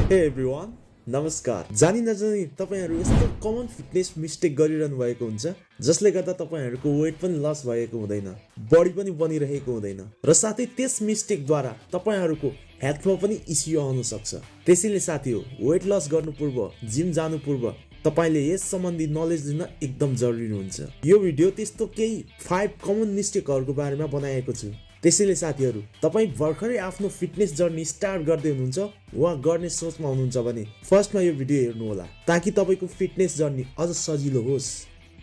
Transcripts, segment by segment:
हे एभ्रिवान नमस्कार। जानी नजानी तपाईहरु यस्तो कमन फिटनेस मिस्टेक गरिरहनु भएको हुन्छ जसले गर्दा तपाईहरुको वेट पनि लस भएको हुँदैन, बडी पनि बनिरहेको हुँदैन र साथै त्यस मिस्टेक द्वारा तपाईहरुको हेल्थमा पनि इस्यु आउन सक्छ। त्यसैले साथीहरु, वेट लस गर्नु पूर्व, जिम जानु पूर्व तपाईले यस सम्बन्धी नलेज लिन एकदम जरुरी हुन्छ। यो भिडियो त्यस्तो केही 5 कमन मिस्टेकहरुको बारेमा बनाएको छु। त्यसैले साथीहरु, तपाई भर्खरै आफ्नो फिटनेस जर्नी स्टार्ट गर्दै हुनुहुन्छ वा गर्ने सोचमा हुनुहुन्छ भने फर्स्टमा यो भिडियो हेर्नु होला ताकि तपाईको फिटनेस जर्नी अझ सजिलो होस्।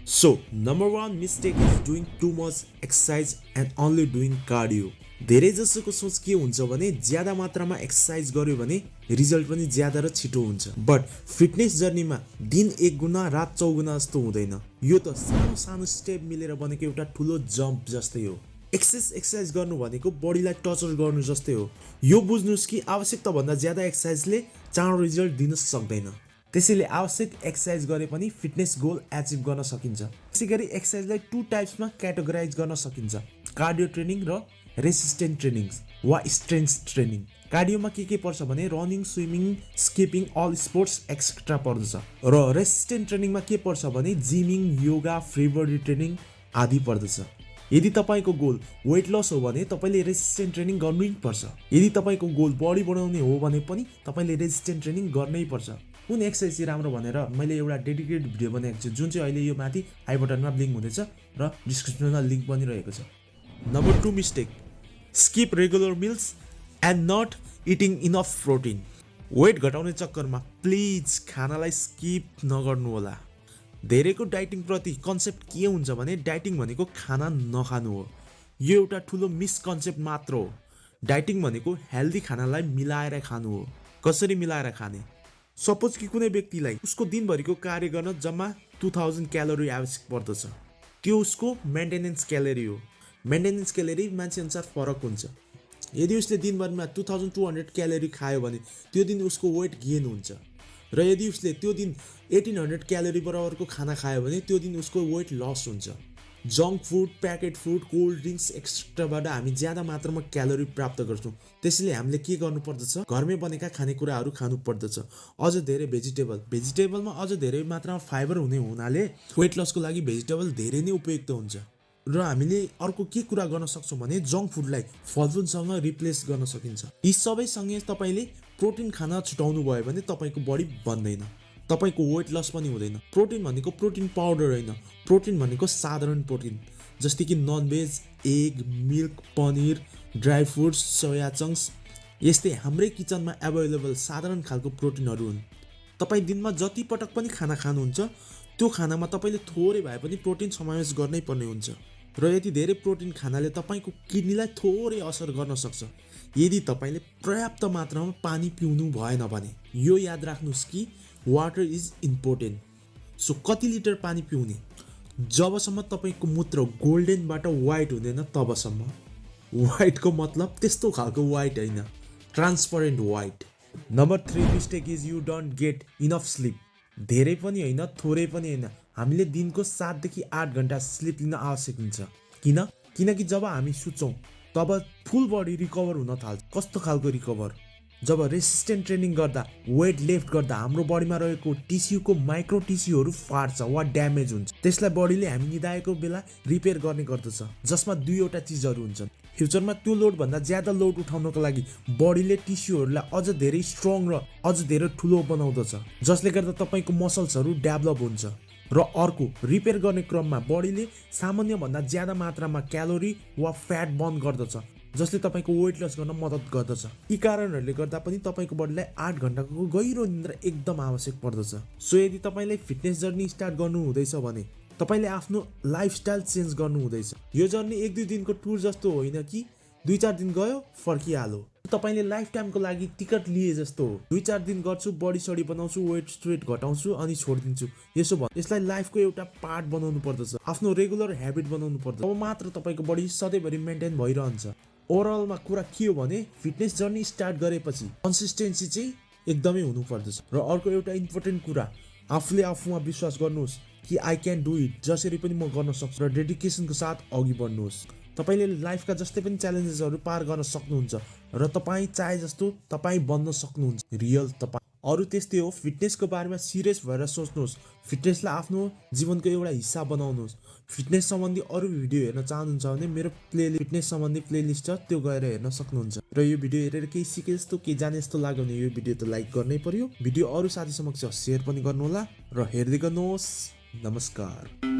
So number 1 mistake is doing too much exercise and only doing cardio. धेरै जसोको सोच के हुन्छ भने ज्यादा मात्रामा एक्सरसाइज गर्यो भने रिजल्ट पनि ज्यादा र छिटो हुन्छ। बट फिटनेस जर्नीमा दिन 1 गुना रात 4 गुना जस्तो हुँदैन। यो त सानो सानो स्टेप मिलेर बनेको एउटा ठुलो जम्प जस्तै हो। एक्सरसाइज गर्नु भनेको बडीलाई टर्चर गर्नु जस्तै हो। यो बुझ्नुस् कि आवश्यकता भन्दा ज्यादा एक्सरसाइजले चाँडो रिजल्ट दिन सक्दैन। त्यसैले आवश्यक एक्सरसाइज गरे पनि फिटनेस गोल अचिभ गर्न सकिन्छ। त्यसैगरी एक्सरसाइजलाई 2 टाइप्समा क्याटेगोराइज गर्न सकिन्छ, कार्डियो ट्रेनिङ र रेसिस्टेन्ट ट्रेनिङ वा स्ट्रेन्थ ट्रेनिङ। कार्डियोमा के पर्छ भने running, swimming, skipping, all sports etcetera पर्दछ र रेसिस्टेन्ट ट्रेनिङमा के पर्छ भने gymming, yoga, free body training आदि पर्दछ। यदि तपाईको गोल वेट लस हो भने तपाईले रेसिस्टेन्ट ट्रेनिङ गर्नै पर्छ। यदि तपाईको गोल बडी बढाउने हो भने पनि तपाईले रेसिस्टेन्ट ट्रेनिङ गर्नै पर्छ। कुन एक्सरसाइज चाहिँ राम्रो भनेर मैले एउटा डेडिकेटेड भिडियो बनाएको छु जुन चाहिँ अहिले यो माथि आई बटनमा लिंक हुँदैछ र डिस्क्रिप्सनमा लिंक पनि रहेको छ। Number 2 mistake, skip regular meals and not eating enough protein. Weight घटाउने चक्करमा प्लिज खानालाई स्किप नगर्नु होला। धेरैको डाइटिङ प्रति कन्सेप्ट के हुन्छ भने डाइटिङ भनेको खाना नखानु हो। यो एउटा ठुलो मिसकन्सेप्ट मात्र हो। डाइटिङ भनेको हेल्दी खानालाई मिलाएर खानु हो। कसरी मिलाएर खाने? सपोज कि कुनै व्यक्तिलाई उसको दिनभरिको कार्य गर्न जम्मा 2000 क्यालोरी आवश्यक पर्दछ। त्यो उसको मेन्टेनेन्स क्यालोरी हो। मेन्टेनेन्स क्यालोरी मान्छे अनुसार फरक हुन्छ। यदि उसले दिनभरिमा 2200 क्यालोरी खायो भने त्यो दिन उसको वेट गेन हुन्छ र यदि उसले त्यो दिन 1800 क्यालोरी बराबरको खाना खायो भने त्यो दिन उसको वेट लस हुन्छ। Junk food, packet food, cold drinks एक्स्ट्राबाट हामी ज्यादा मात्रामा क्यालोरी प्राप्त गर्छौँ। त्यसैले हामीले के गर्नुपर्दछ? घरमै बनेका खानेकुराहरू खानु पर्दछ। अझ धेरै भेजिटेबलमा अझ धेरै मात्रामा फाइबर हुने हुनाले वेट लसको लागि भेजिटेबल धेरै नै उपयुक्त हुन्छ। र हामीले अर्को के कुरा गर्न सक्छौँ भने जङ्क फुडलाई फलफुलसँग रिप्लेस गर्न सकिन्छ। यी सबैसँगै तपाईले प्रोटिन खाना छुटाउनु भयो भने तपाईको बडी बन्दैन, तपाईको वेट लस पनि हुँदैन। प्रोटिन भनेको प्रोटिन पाउडर होइन, प्रोटिन भनेको साधारण प्रोटिन जस्तै कि nonveg, egg, milk, paneer, dry fruits, soya chunks यस्तै हाम्रै किचनमा एभाइलेबल साधारण खालको प्रोटिनहरू हुन्। तपाईँ दिनमा जति पटक पनि खाना खानुहुन्छ त्यो खानामा तपाईले थोरै भए पनि प्रोटिन समावेश गर्नै पर्ने हुन्छ। र यदि धेरै प्रोटिन खानाले तपाईको किडनीलाई थोरै असर गर्न सक्छ यदि तपाईले पर्याप्त मात्रामा पानी पिउनु भएन भने। यो याद राख्नुस् कि वाटर इज इम्पोर्टेन्ट। सो कति लिटर पानी पिउने? जबसम्म तपाईको मूत्र गोल्डनबाट व्हाइट हुँदैन तबसम्म। व्हाइटको मतलब त्यस्तो खालको व्हाइट होइन, transparent white. Number 3 mistake is you don't get enough sleep. धेरै पनि होइन, थोरै पनि होइन, हामीले दिनको 7 देखि 8 घण्टा स्लिप लिन आवश्यक हुन्छ। किनकि जब हामी सुत्छौँ तब फुल बडी रिकभर हुन थाल्छ। कस्तो खालको रिकभर? जब रेसिस्टेन्ट ट्रेनिङ गर्दा, वेट लिफ्ट गर्दा हाम्रो बडीमा रहेको टिस्युको माइक्रो टिस्युहरू फाट्छ वा ड्यामेज हुन्छ। त्यसलाई बडीले हामी निदाएको बेला रिपेयर गर्ने गर्दछ, जसमा 2वटा चिजहरू हुन्छन्। फ्युचरमा त्यो लोडभन्दा ज्यादा लोड उठाउनको लागि बडीले टिस्युहरूलाई अझ धेरै स्ट्रङ र अझ धेरै ठुलो बनाउँदछ, जसले गर्दा तपाईको मसल्सहरू डेभलप हुन्छ। र अर्को, रिपेयर गर्ने क्रममा बडीले सामान्यभन्दा ज्यादा मात्रामा क्यालोरी वा फ्याट बर्न गर्दछ, जसले तपाईको वेट लस गर्न मद्दत गर्दछ। यी कारणहरूले गर्दा पनि तपाईको बडीलाई 8 घण्टाको गहिरो निद्रा एकदम आवश्यक पर्दछ। सो यदि तपाईले फिटनेस जर्नी स्टार्ट गर्नु हुँदैछ भने तपाईले आफ्नो लाइफस्टाइल चेन्ज गर्नु हुँदैछ। यो जर्नी 1-2 दिनको टुर जस्तो होइन कि 2-4 दिन गयो फर्किहाल्यो। तपाईले लाइफ टाइमको लागि टिकट लिए जस्तो हो। 2-4 दिन गर्छु, बडी सडी बनाउँछु, वेट घटाउँछु अनि छोडिदिन्छु, यसलाई लाइफको एउटा पार्ट बनाउनु पर्दछ, आफ्नो रेगुलर हेबिट बनाउनु पर्दछ। अब मात्र तपाईको बडी सधैँभरि मेन्टेन भइरहन्छ। ओभरअलमा कुरा के हो भने फिटनेस जर्नी स्टार्ट गरेपछि कन्सिस्टेन्सी चाहिँ एकदमै हुनु पर्दछ। र अर्को एउटा इम्पोर्टेन्ट कुरा, आफूले आफूमा विश्वास गर्नुहोस् कि आई क्यान डु इट, जसरी पनि म गर्न सक्छु र डेडिकेसनको साथ अघि बढ्नुहोस्। तपाईले लाइफका जस्तै पनि च्यालेन्जेसहरू पार गर्न सक्नुहुन्छ र तपाईँ चाहे जस्तो तपाईँ बन्न सक्नुहुन्छ, रियल तपाईँ। अरू त्यस्तै हो। फिटनेसको बारेमा सिरियस भएर सोच्नुहोस्, फिटनेसलाई आफ्नो जीवनको एउटा हिस्सा बनाउनुहोस्। फिटनेस सम्बन्धी अरू भिडियो हेर्न चाहनुहुन्छ भने मेरो फिटनेस सम्बन्धी प्लेलिस्ट छ, त्यो गएर हेर्न सक्नुहुन्छ। र यो भिडियो हेरेर केही सिके जस्तो केही जाने जस्तो लाग्यो भने यो भिडियो त लाइक गर्नै पर्यो। भिडियो अरू साथी समक्ष सेयर पनि गर्नुहोला र हेर्दै गर्नुहोस्। नमस्कार।